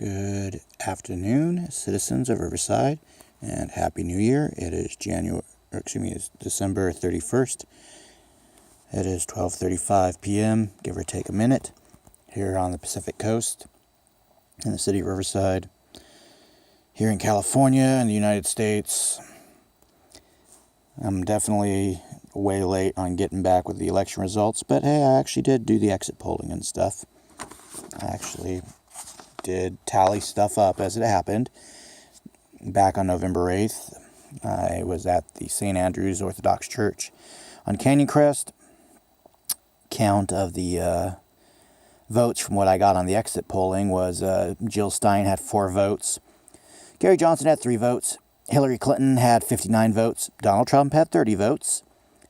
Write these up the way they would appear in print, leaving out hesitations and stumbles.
Good afternoon, citizens of Riverside, and Happy New Year. It is it's December 31st. It is 12:35 p.m., give or take a minute, here on the Pacific Coast, in the city of Riverside, here in California, in the United States. I'm definitely way late on getting back with the election results, but hey, I actually did do the exit polling and stuff. I actually did tally stuff up as it happened. Back on November 8th, I was at the St. Andrew's Orthodox Church on Canyon Crest. Count of the votes from what I got on the exit polling was Jill Stein had 4 votes. Gary Johnson had 3 votes. Hillary Clinton had 59 votes. Donald Trump had 30 votes.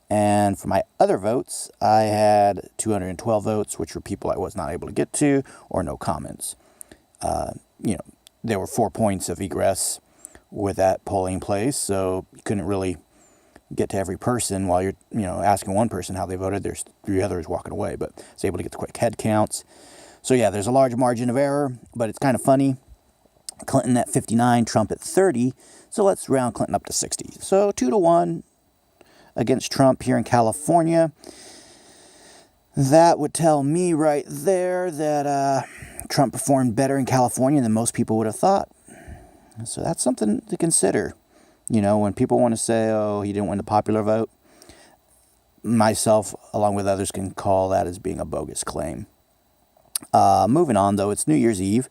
And for my other votes, I had 212 votes, which were people I was not able to get to, or no comments. There were 4 points of egress with that polling place, so you couldn't really get to every person while you're, asking one person how they voted. There's 3 others walking away, but I was able to get the quick head counts. So yeah, there's a large margin of error, but it's kind of funny. Clinton at 59, Trump at 30. So let's round Clinton up to 60. So 2-1 against Trump here in California. That would tell me right there that Trump performed better in California than most people would have thought. So that's something to consider. When people want to say, oh, he didn't win the popular vote, myself, along with others, can call that as being a bogus claim. Moving on, though, it's New Year's Eve.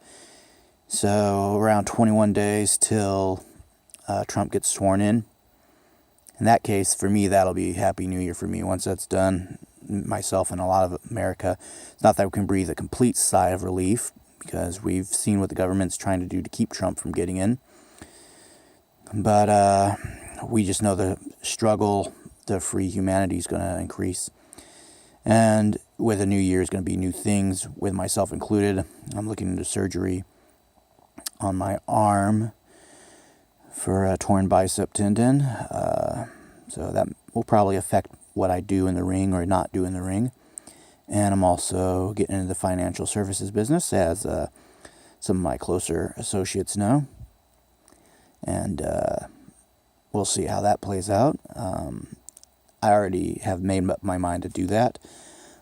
So around 21 days till Trump gets sworn in. In that case, for me, that'll be Happy New Year for me. Once that's done, myself and a lot of America, it's not that we can breathe a complete sigh of relief, because we've seen what the government's trying to do to keep Trump from getting in. But we just know the struggle to free humanity is going to increase. And with a new year is going to be new things, with myself included. I'm looking into surgery on my arm for a torn bicep tendon. So that will probably affect what I do in the ring or not do in the ring. And I'm also getting into the financial services business, as some of my closer associates know. And we'll see how that plays out. I already have made up my mind to do that.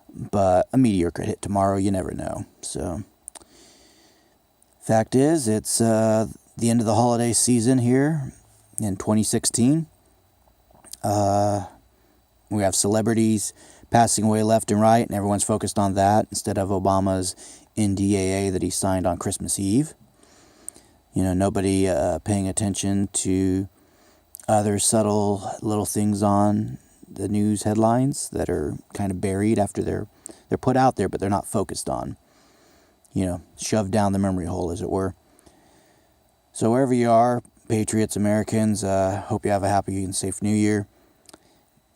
But a meteor could hit tomorrow. You never know. So, fact is, it's the end of the holiday season here in 2016. We have celebrities passing away left and right, and everyone's focused on that instead of Obama's NDAA that he signed on Christmas Eve. Nobody paying attention to other subtle little things on the news headlines that are kind of buried after they're put out there, but they're not focused on. Shoved down the memory hole, as it were. So wherever you are, patriots, Americans, hope you have a happy and safe New Year.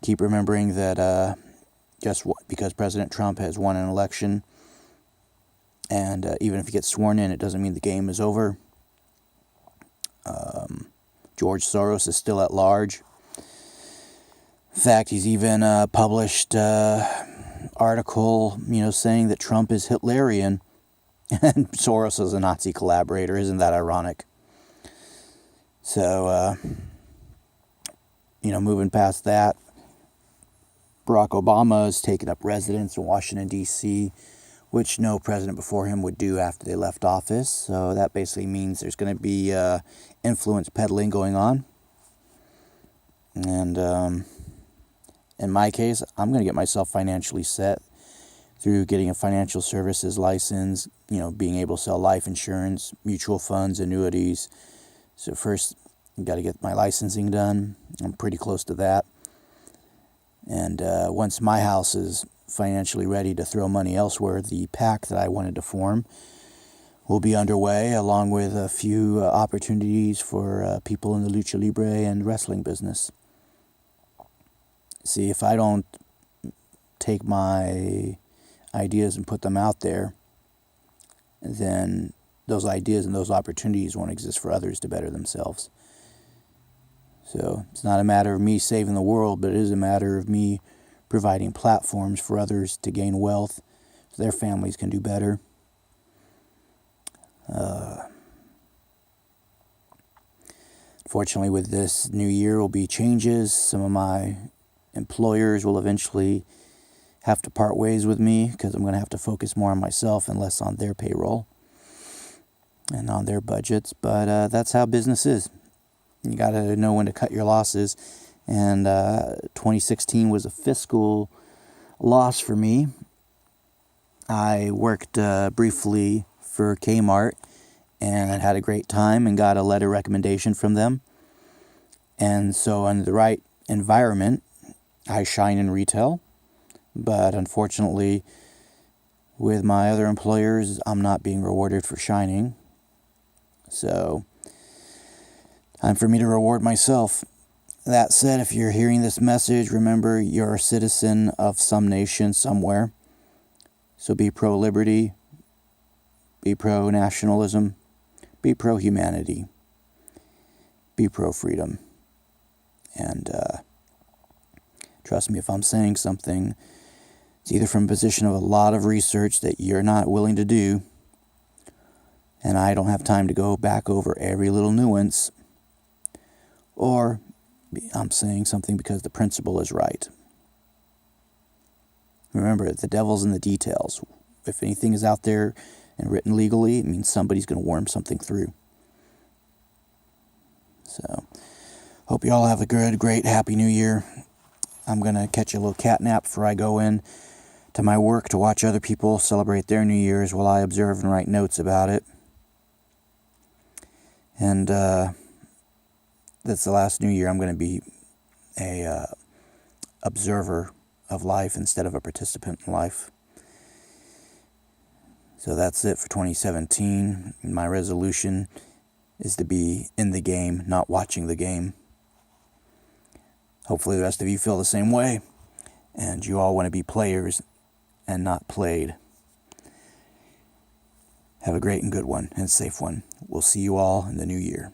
Keep remembering that because President Trump has won an election, and even if he gets sworn in, it doesn't mean the game is over. George Soros is still at large. In fact, he's even published article, saying that Trump is Hitlerian, and Soros is a Nazi collaborator. Isn't that ironic? So, moving past that, Barack Obama has taken up residence in Washington, D.C., which no president before him would do after they left office. So that basically means there's going to be influence peddling going on. And in my case, I'm going to get myself financially set through getting a financial services license, being able to sell life insurance, mutual funds, annuities. So first, I've got to get my licensing done. I'm pretty close to that. And once my house is financially ready to throw money elsewhere, the PAC that I wanted to form will be underway, along with a few opportunities for people in the lucha libre and wrestling business. See, if I don't take my ideas and put them out there, then those ideas and those opportunities won't exist for others to better themselves. So it's not a matter of me saving the world, but it is a matter of me providing platforms for others to gain wealth so their families can do better. Fortunately, with this new year will be changes. Some of my employers will eventually have to part ways with me because I'm going to have to focus more on myself and less on their payroll and on their budgets. But that's how business is. You got to know when to cut your losses. And 2016 was a fiscal loss for me. I worked briefly for Kmart and had a great time and got a letter recommendation from them. And so in the right environment, I shine in retail. But unfortunately, with my other employers, I'm not being rewarded for shining. So, time for me to reward myself. That said, if you're hearing this message, remember you're a citizen of some nation somewhere. So be pro-liberty, be pro-nationalism, be pro-humanity, be pro-freedom. And trust me, if I'm saying something, it's either from a position of a lot of research that you're not willing to do, and I don't have time to go back over every little nuance, or I'm saying something because the principle is right. Remember, the devil's in the details. If anything is out there and written legally, it means somebody's going to worm something through. So, hope you all have a good, great, happy new year. I'm going to catch a little cat nap before I go in to my work to watch other people celebrate their New Year's while I observe and write notes about it. And that's the last New Year. I'm going to be a observer of life instead of a participant in life. So that's it for 2017. My resolution is to be in the game, not watching the game. Hopefully the rest of you feel the same way, and you all want to be players and not played. Have a great and good one and safe one. We'll see you all in the new year.